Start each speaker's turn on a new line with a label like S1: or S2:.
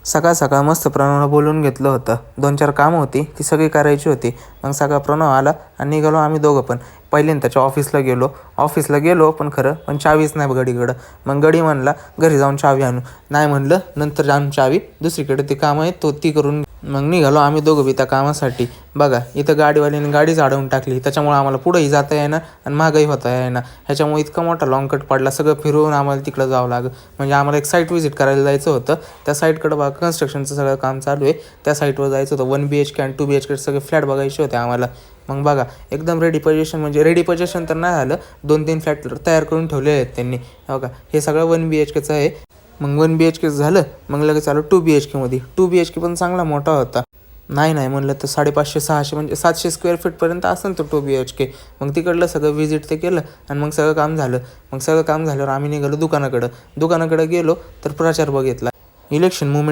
S1: सकाळ सकाळ मस्त प्रणवला बोलून घेतलं होतं. 2-4 कामं होती ती सगळी करायची होती. मग सकाळ प्रणव आला आणि निघालो आम्ही दोघं पण. पहिल्यांदा त्याच्या ऑफिसला गेलो पण पण चावीच नाही गडीकडं. मग गडी म्हणला घरी जाऊन चावी आणू. नाही म्हणलं नंतर आणू चावी, दुसरीकडे ते कामं आहेत ती करून. मग निघालो आम्ही दोघं बी त्या कामासाठी. बघा इथं गाडीवाल्याने गाडीच अडवून टाकली, त्याच्यामुळे आम्हाला पुढंही जाता येईना आणि मागंही होता येईना. ह्याच्यामुळे इतका मोठा लॉंग कट पडला, सगळं फिरून आम्हाला तिकडं जावं लागलं. म्हणजे आम्हाला एक साईट व्हिजिट करायला जायचं होतं. त्या साईटकडं बघा कन्स्ट्रक्शनचं सगळं काम चालू आहे. त्या साईटवर जायचं होतं. 1 BHK आणि 2 BHK सगळे फ्लॅट बघायचे होते आम्हाला. मग बघा एकदम रेडी पोझिशन तर नाही झालं, 2-3 फ्लॅट तयार करून ठेवले आहेत त्यांनी. बघा हे सगळं 1 BHKचं आहे. मग 1 BHK झालं, मग लगेच आलो 2 BHK. 2 BHK पण चांगला मोठा होता. नाही म्हणलं तर 550-600 म्हणजे 700 स्क्वेअर फीटपर्यंत असेल तो 2 BHK. मग तिकडलं सगळं व्हिजिट ते केलं आणि मग सगळं काम झालं. मग सगळं काम झाल्यावर आम्ही निघालो दुकानाकडं गेलो तर प्रचार बघितला. Election movement